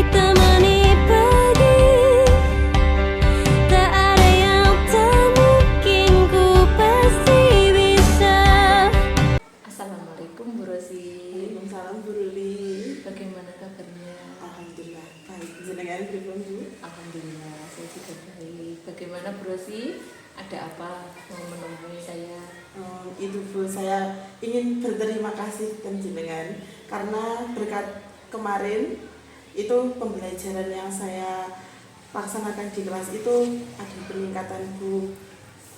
temani pagi. Tak ada yang tak mungkin, ku pasti bisa. Assalamualaikum Bu Rosi. Waalaikumsalam Bu Ruli. Bagaimana kabarnya? Alhamdulillah baik. Jenengan pripun Bu? Alhamdulillah saya juga baik. Bagaimana Bu Rosi? Ada apa mau menemui saya? Itu Bu, saya ingin berterima kasih dan jenengan karena berkat kemarin itu pembelajaran yang saya laksanakan di kelas itu ada peningkatan Bu.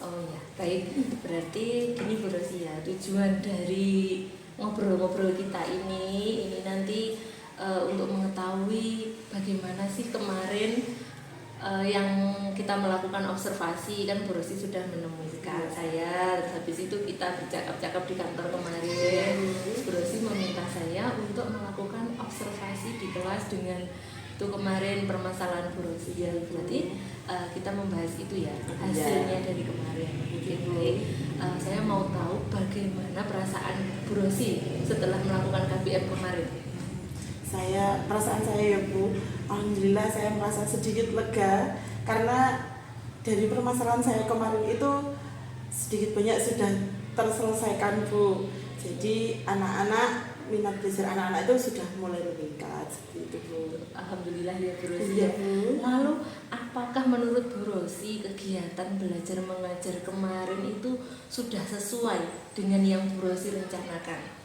Oh ya, baik. Berarti gini Bu Rosi ya, tujuan dari ngobrol-ngobrol kita ini nanti untuk mengetahui bagaimana sih kemarin yang kita melakukan observasi. Kan Bu Rosi sudah menemukan saya, terus habis itu kita bercakap-cakap di kantor kemarin. Bu Rosi meminta saya untuk melakukan observasi di kelas dengan itu kemarin permasalahan Bu Rosi ya. Berarti kita membahas itu ya, hasilnya dari kemarin. Oke, baik. Saya mau tahu bagaimana perasaan Bu Rosi setelah melakukan KBM kemarin. Perasaan saya ya Bu, alhamdulillah saya merasa sedikit lega karena dari permasalahan saya kemarin itu sedikit banyak sudah terselesaikan Bu. Jadi minat belajar anak-anak itu sudah mulai meningkat seperti itu Bu. Alhamdulillah ya Bu Rosi Iya, ya. Bu. Lalu apakah menurut Bu Rosi kegiatan belajar mengajar kemarin itu sudah sesuai dengan yang Bu Rosi rencanakan?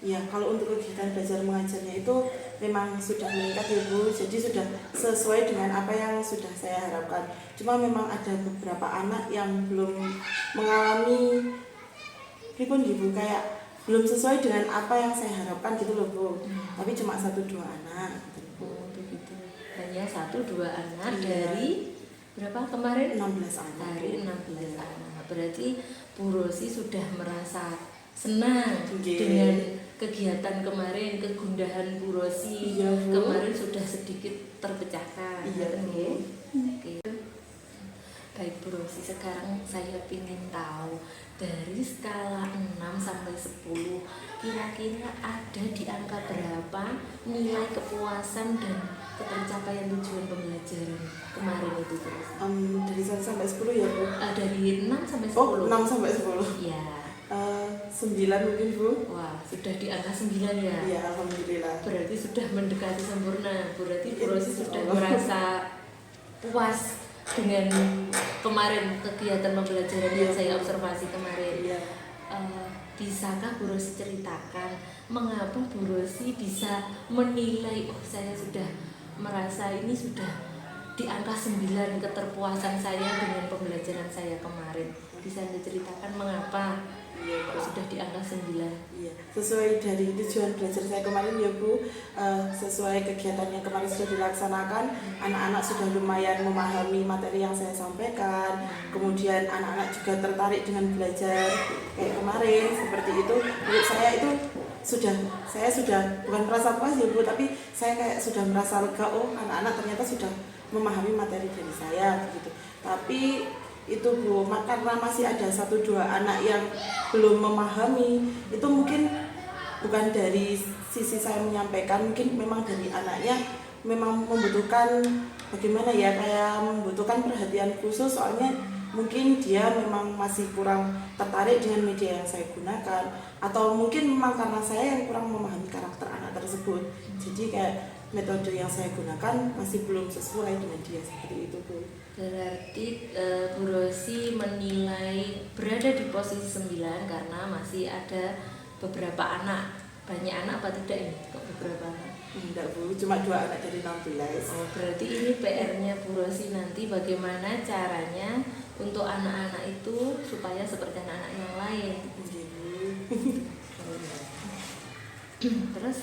Ya, kalau untuk kegiatan belajar mengajarnya itu memang sudah meningkat ya Bu, jadi sudah sesuai dengan apa yang sudah saya harapkan. Cuma memang ada beberapa anak yang belum mengalami pripun gitu, kayak belum sesuai dengan apa yang saya harapkan gitu loh Bu. Tapi cuma 1-2 anak gitu. Oh begitu. Hanya 1-2 anak Iya. dari berapa kemarin? 16 anak. Dari 16 anak. Berarti Bu Rosi sudah merasa senang Iya. dengan kegiatan kemarin, kegundahan Bu Rosi. Iya, Bu. Kemarin sudah sedikit terpecahkan. Iya, Bu. Oke. Baik Bu Rosi, sekarang saya ingin tahu dari skala 6 sampai 10 kira-kira ada di angka berapa nilai kepuasan dan ketercapaian tujuan pembelajaran kemarin itu Bu Rosi? Dari 1 sampai 10 ya Bu? Dari 6 sampai 10. Oh, 6 sampai 10. Ya. 9 mungkin Bu. Wah, sudah di angka 9 ya. Iya, alhamdulillah. Berarti sudah mendekati sempurna. Berarti Bu Rosi sudah Insyaallah. merasa puas dengan kemarin kegiatan pembelajaran yang Iya. saya observasi kemarin. Iya. Bisakah Bu Rosi ceritakan mengapa Bu Rosi bisa menilai saya sudah merasa ini sudah di angka 9 keterpuasan saya dengan pembelajaran saya kemarin? Bisa Anda ceritakan mengapa Iya, kok sudah di angka 9? Iya, sesuai dari tujuan belajar saya kemarin ya Bu, sesuai kegiatan yang kemarin sudah dilaksanakan, anak-anak sudah lumayan memahami materi yang saya sampaikan, kemudian anak-anak juga tertarik dengan belajar kayak kemarin, seperti itu. Menurut saya itu saya sudah bukan merasa puas ya Bu, tapi saya kayak sudah merasa lega, oh anak-anak ternyata sudah memahami materi dari saya gitu. Tapi itu Bu, karena masih ada 1-2 anak yang belum memahami, itu mungkin bukan dari sisi saya menyampaikan, mungkin memang dari anaknya memang membutuhkan bagaimana ya, kayak membutuhkan perhatian khusus, soalnya mungkin dia memang masih kurang tertarik dengan media yang saya gunakan, atau mungkin memang karena saya yang kurang memahami karakter anak tersebut, jadi kayak metode yang saya gunakan masih belum sesuai dengan dia, seperti itu Bu. Berarti Bu Rosi menilai berada di posisi 9 karena masih ada beberapa anak. Banyak anak apa tidak ini? Kok beberapa anak? Enggak Bu, cuma 2 anak dari 16. Oh, berarti ini PR-nya Bu Rosi nanti bagaimana caranya untuk anak-anak itu supaya seperti anak-anak yang lain. Terus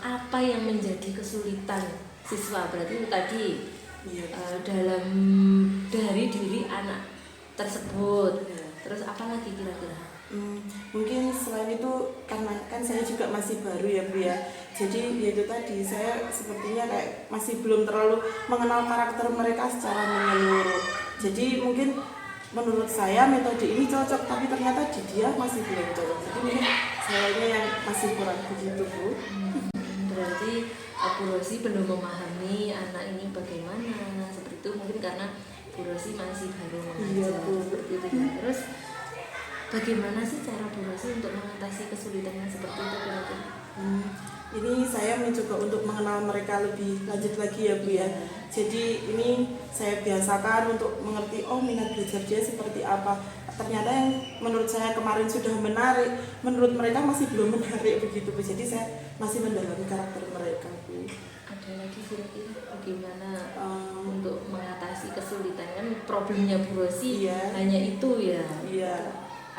apa yang menjadi kesulitan siswa? Berarti itu tadi dalam dari diri anak tersebut. Terus apa lagi kira-kira? Mungkin selain itu karena kan saya juga masih baru ya Bu ya, jadi ya itu tadi saya sepertinya kayak masih belum terlalu mengenal karakter mereka secara menyeluruh. Jadi mungkin menurut saya metode ini cocok, tapi ternyata di dia masih belum cocok. Jadi mungkin sayanya yang masih kurang begitu Bu. Berarti Bu Rosi belum memahami anak ini bagaimana seperti itu, mungkin karena Bu Rosi masih baru mengajar seperti itu ya. Terus bagaimana sih cara Bu Rosi untuk mengatasi kesulitan yang seperti itu kira-kira? Ini saya mencoba untuk mengenal mereka lebih lanjut lagi ya Bu ya. Jadi ini saya biasakan untuk mengerti minat belajar dia seperti apa. Ternyata yang menurut saya kemarin sudah menarik, menurut mereka masih belum menarik begitu Bu. Jadi saya masih mendalami karakter mereka Bu. Ada lagi kira-kira bagaimana untuk mengatasi kesulitan, kan problemnya Bu Rosi hanya itu ya. Iya.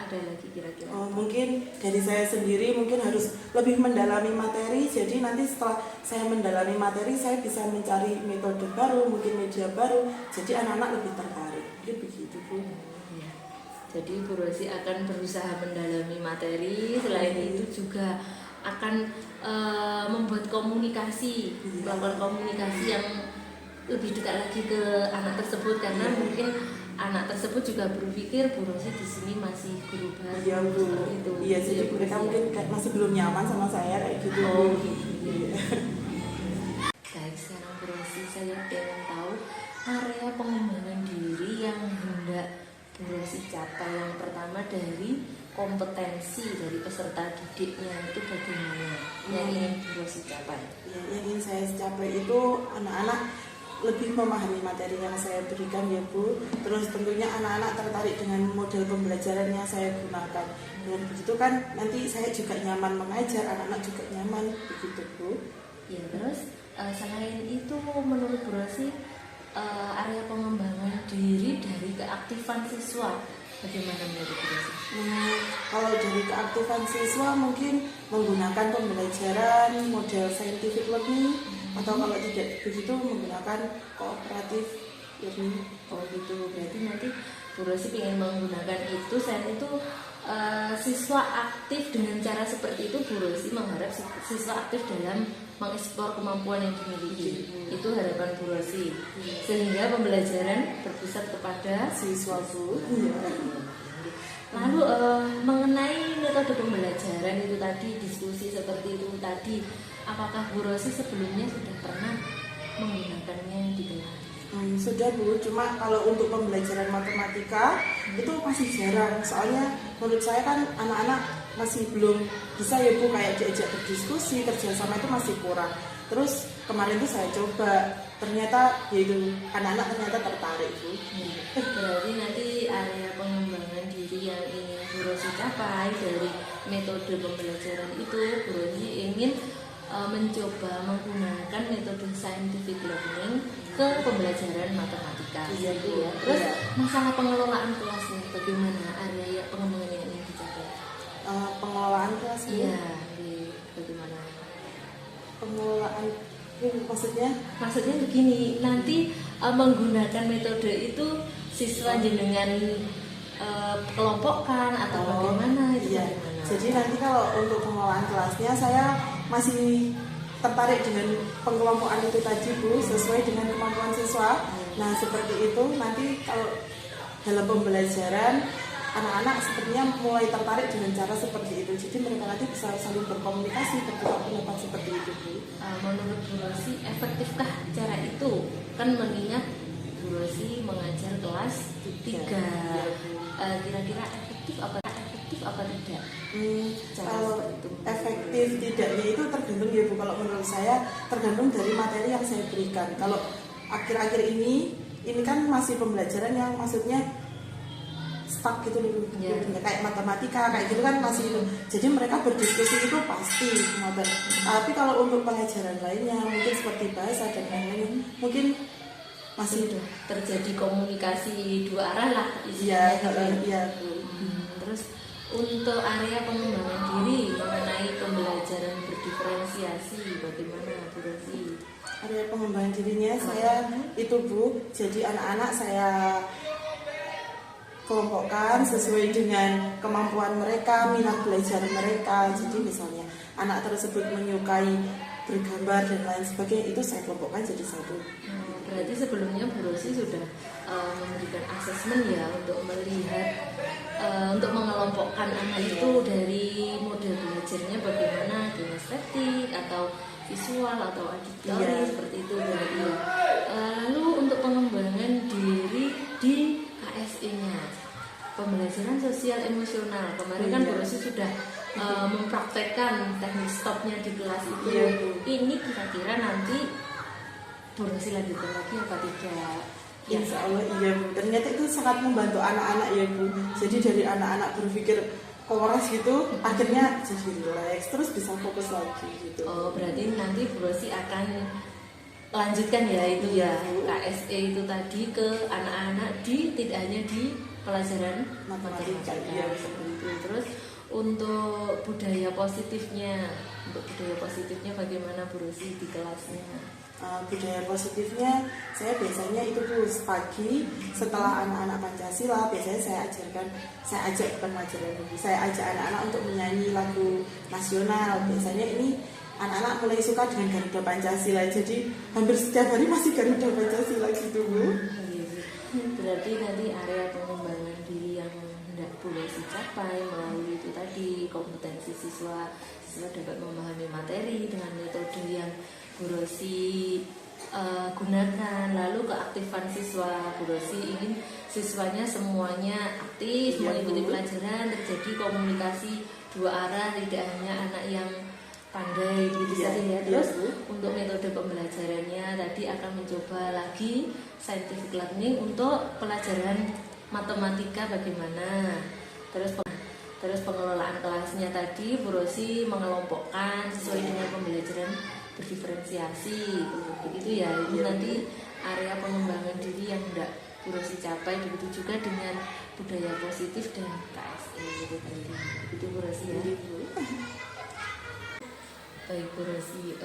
Ada lagi kira-kira? Mungkin dari saya sendiri mungkin harus lebih mendalami materi. Jadi nanti setelah saya mendalami materi, saya bisa mencari metode baru, mungkin media baru. Jadi anak-anak lebih tertarik. Mungkin begitu Bu. Ya. Jadi Bu Rosi akan berusaha mendalami materi. Selain itu juga akan membuat komunikasi, melakukan komunikasi yang lebih dekat lagi ke anak tersebut, karena mungkin anak tersebut juga berpikir Bu Rosi di sini masih guru baru. Iya Bu. Itu. Iya, jadi mereka mungkin masih belum nyaman sama saya kayak gitu. Gitu. Baik, sekarang Bu Rosi saya ingin tahu area pengembangan diri yang hendak Bu Rosi capai. Yang pertama dari kompetensi dari peserta didiknya itu bagaimana yang ingin Bu Rosi capai? Ya, yang ingin saya capai itu anak-anak lebih memahami materi yang saya berikan ya Bu. Terus tentunya anak-anak tertarik dengan model pembelajaran yang saya gunakan. Dan begitu kan nanti saya juga nyaman mengajar, anak-anak juga nyaman begitu Bu. Ya, terus selain itu menurut Bu Rosi area pengembangan diri dari keaktifan siswa bagaimana menurut Bu Rosi? Kalau dari keaktifan siswa mungkin menggunakan pembelajaran model scientific learning, atau kalau tidak begitu menggunakan kooperatif learning. Oh gitu, berarti nanti Bu Rosi ingin menggunakan itu. Selain itu siswa aktif dengan cara seperti itu, Bu Rosi mengharap siswa aktif dalam mengeksplor kemampuan yang dimiliki. Itu harapan Bu Rosi, sehingga pembelajaran berpusat kepada Siswa Bu. Lalu mengenai metode pembelajaran itu tadi, diskusi seperti itu tadi, apakah Bu Rosi sebelumnya sudah pernah menggunakannya di kelas? Sudah Bu, cuma kalau untuk pembelajaran matematika itu masih jarang. Soalnya menurut saya kan anak-anak masih belum bisa ya Bu, kayak diajak berdiskusi, kerjasama itu masih kurang. Terus kemarin tuh saya coba, ternyata yaitu anak-anak ternyata tertarik Bu. Berarti nanti area pengembangan diri yang ingin Bu Rosi capai dari metode pembelajaran itu, Bu Rosi ingin mencoba menggunakan metode scientific learning ke pembelajaran matematika. Iya Bu. Ya. Terus masalah pengelolaan kelas nih, bagaimana area pengembangan yang ingin dicapai? Pengelolaan kelas Bu. Iya, bagaimana? Pengelolaan maksudnya begini, nanti menggunakan metode itu siswa jenengan kelompokkan atau bagaimana itu? Iya. Bagaimana? Jadi nanti kalau untuk pengelolaan kelasnya saya masih tertarik dengan pengelompokan itu tadi Bu, sesuai dengan kemampuan siswa. Nah seperti itu nanti kalau dalam pembelajaran anak-anak sepertinya mulai tertarik dengan cara seperti itu. Jadi mereka nanti bisa saling berkomunikasi, bertukar pendapat seperti itu Bu. Menurut Bu Rosi, efektifkah cara itu? Kan mengingat Bu Rosi mengajar kelas 3. Kira-kira efektif apa tidak? Kalau efektif tidaknya itu tergantung ya Bu. Kalau menurut saya tergantung dari materi yang saya berikan. Kalau akhir-akhir ini kan masih pembelajaran yang maksudnya stuck gitu nih, kayak matematika kayak gitu kan masih itu. Jadi mereka berdiskusi itu pasti ngoten. Tapi kalau untuk pengajaran lainnya mungkin seperti bahasa dan lain-lain mungkin masih terjadi komunikasi dua arah lah iya istilahnya. Terus untuk area pengembangan diri mengenai pembelajaran berdiferensiasi bagaimana Bu Rosi? Area pengembangan dirinya saya itu Bu, jadi anak-anak saya kelompokkan sesuai dengan kemampuan mereka, minat belajar mereka. Jadi misalnya anak tersebut menyukai bergambar dan lain sebagainya, itu saya kelompokkan jadi satu. Berarti sebelumnya Bu Rosi sudah memberikan asesmen ya untuk melihat, untuk mengelompokkan anak itu dari model belajarnya bagaimana, kinestetik atau visual atau auditori Iya. seperti itu berarti ya. Lalu untuk pengembangan diri di KSE-nya, pembelajaran sosial emosional, kemarin kan Bu Rosi sudah mempraktekkan teknik stopnya di kelas itu. Iya, Bu. Ini kira-kira nanti Bu Rosi lanjutkan lagi apa tidak? Insya Allah iya Bu. Ternyata itu sangat membantu anak-anak ya Bu. Jadi dari anak-anak berpikir poros gitu, akhirnya jadi relax, terus bisa fokus lagi gitu. Oh, berarti nanti Bu Rosi akan lanjutkan ya itu ya KSE itu tadi ke anak-anak tidak hanya di pelajaran Matematika, matematika iya. seperti itu. Terus untuk budaya positifnya bagaimana Bu Rosi di kelasnya? Budaya positifnya saya biasanya itu Bu, pagi setelah anak-anak Pancasila biasanya saya ajak anak-anak untuk menyanyi lagu nasional. Biasanya ini anak-anak mulai suka dengan Garuda Pancasila, jadi hampir setiap hari masih Garuda Pancasila gitu Bu. Berarti nanti area pengembangan diri yang hendak Bu Rosi capai melalui itu tadi, kompetensi siswa dapat memahami materi dengan metode yang Bu Rosi gunakan. Lalu keaktifan siswa, Bu Rosi ingin siswanya semuanya aktif mengikuti pelajaran, terjadi komunikasi dua arah, tidak hanya anak yang pandai gitu saja ya. Terus untuk metode pembelajarannya tadi akan mencoba lagi scientific learning untuk pelajaran matematika bagaimana. Terus pengelolaan kelasnya tadi Bu Rosi mengelompokkan sesuai dengan pembelajaran berdiferensiasi begitu ya. Itu nanti area pengembangan diri yang hendak Bu Rosi capai, begitu juga dengan budaya positif dan KSE gitu tadi. Itu Bu Rosi ya. Baik Bu Rosi,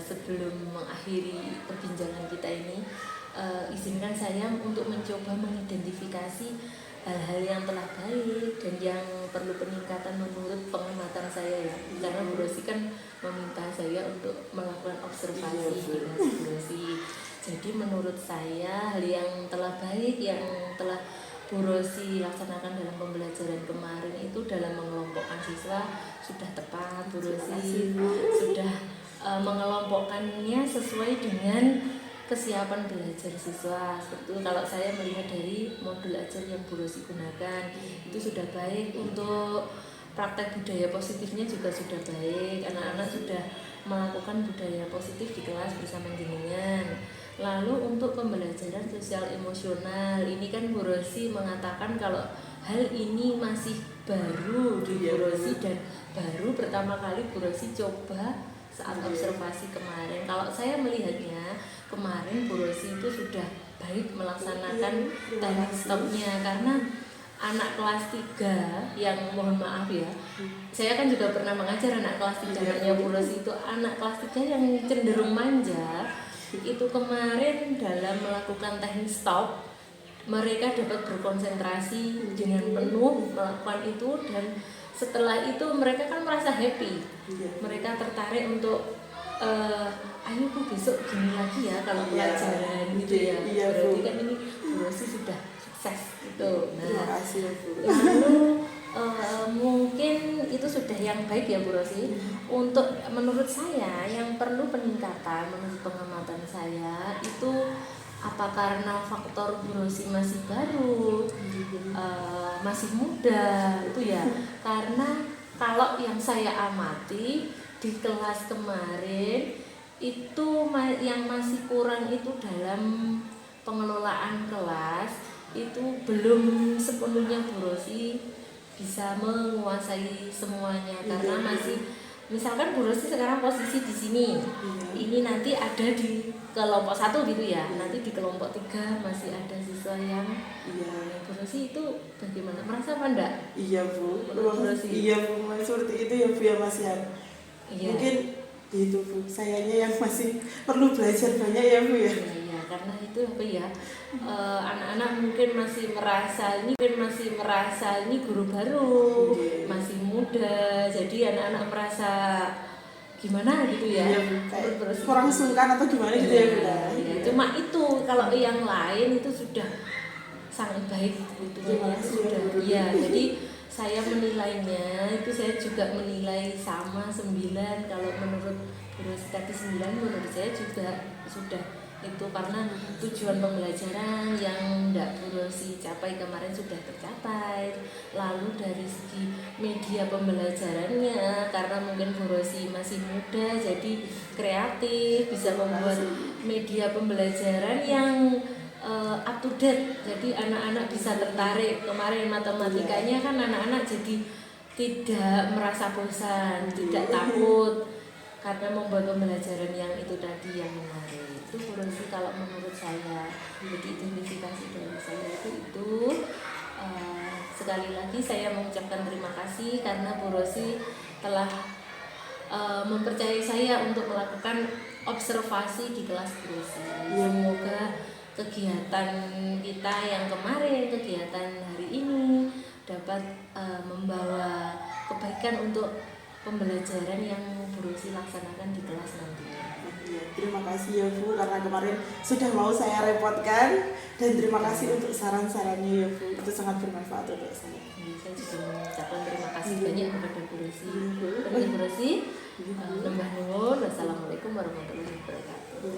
sebelum mengakhiri perbincangan kita ini, izinkan saya untuk mencoba mengidentifikasi hal-hal yang telah baik dan yang perlu peningkatan menurut pengamatan saya ya. Karena Bu Rosi kan meminta saya untuk melakukan observasi di kelas Bu Rosi. Jadi menurut saya hal yang telah baik yang telah Bu Rosi laksanakan dalam pembelajaran kemarin itu dalam mengelompokkan siswa sudah tepat. Bu Rosi sudah mengelompokkannya sesuai dengan kesiapan belajar siswa. Seperti itu kalau saya melihat dari modul ajar yang Bu Rosi gunakan itu sudah baik. Untuk praktek budaya positifnya juga sudah baik. Anak-anak sudah melakukan budaya positif di kelas bersama jenengan. Lalu untuk pembelajaran sosial emosional ini kan Bu Rosi mengatakan kalau hal ini masih baru di Bu Rosi dan baru pertama kali Bu Rosi coba saat observasi kemarin. Kalau saya melihatnya kemarin Bu Rosi itu sudah baik melaksanakan teknik stopnya, karena anak kelas 3 yang mohon maaf ya, saya kan juga pernah mengajar anak kelas 3 namanya Bu Rosi itu anak kelas 3 yang cenderung manja. Itu kemarin dalam melakukan teknik stop mereka dapat berkonsentrasi dengan penuh melakukan itu, dan setelah itu mereka kan merasa happy. Mereka tertarik untuk ayo Bu besok gini lagi ya kalau pelajaran gitu ya. Berarti kan ini Bu Rosi sudah sukses gitu. Nah, lalu mungkin itu sudah yang baik ya Bu Rosi. Untuk menurut saya yang perlu peningkatan menurut pengamatan saya itu apa karena faktor Bu Rosi masih baru, masih muda itu ya. Karena kalau yang saya amati di kelas kemarin itu yang masih kurang itu dalam pengelolaan kelas itu belum sepenuhnya Bu Rosi bisa menguasai semuanya, karena masih misalkan Bu Rosi sekarang posisi di sini, ini nanti ada di kelompok 1 gitu ya, nanti di kelompok 3 masih ada siswa yang Bu Rosi itu bagaimana, merasa apa enggak? Iya Bu, Bu Rosi. Iya Bu, seperti itu ya Bu ya Mas ya. Mungkin itu Bu, sayanya yang masih perlu belajar banyak ya Bu ya. Iya, karena itu apa ya, anak-anak mungkin masih merasa ini guru baru, masih muda, jadi anak-anak merasa gimana gitu ya, kurang sungkan atau gimana gitu ya Bu. Ya, cuma itu kalau yang lain itu sudah sangat baik gitu ya, sudah ya. Jadi saya menilainya itu saya juga menilai sama 9 kalau menurut Bu Rosi tadi 9 menurut saya juga sudah itu, karena tujuan pembelajaran yang tidak Bu Rosi capai kemarin sudah tercapai. Lalu dari segi media pembelajarannya, karena mungkin Bu Rosi masih muda jadi kreatif, bisa membuat media pembelajaran yang up to date, jadi anak-anak bisa tertarik. Kemarin matematikanya kan anak-anak jadi tidak merasa bosan, tidak takut, karena membuat pembelajaran yang itu tadi yang menarik. Itu Bu Rosi kalau menurut saya. Jadi identifikasi dari saya itu sekali lagi saya mengucapkan terima kasih karena Bu Rosi telah mempercayai saya untuk melakukan observasi di kelas Bu Rosi. Semoga kegiatan kita yang kemarin, kegiatan hari ini dapat membawa kebaikan untuk pembelajaran yang Bu Rosi laksanakan di kelas nanti. Ya, terima kasih ya Bu, karena kemarin sudah mau saya repotkan, dan terima kasih untuk saran-sarannya ya Bu, itu sangat bermanfaat untuk saya. Saya juga mengucapkan terima kasih banyak kepada Bu Rosi. Terima Bu Rosi. Lembah nuwun. Wassalamualaikum warahmatullahi wabarakatuh.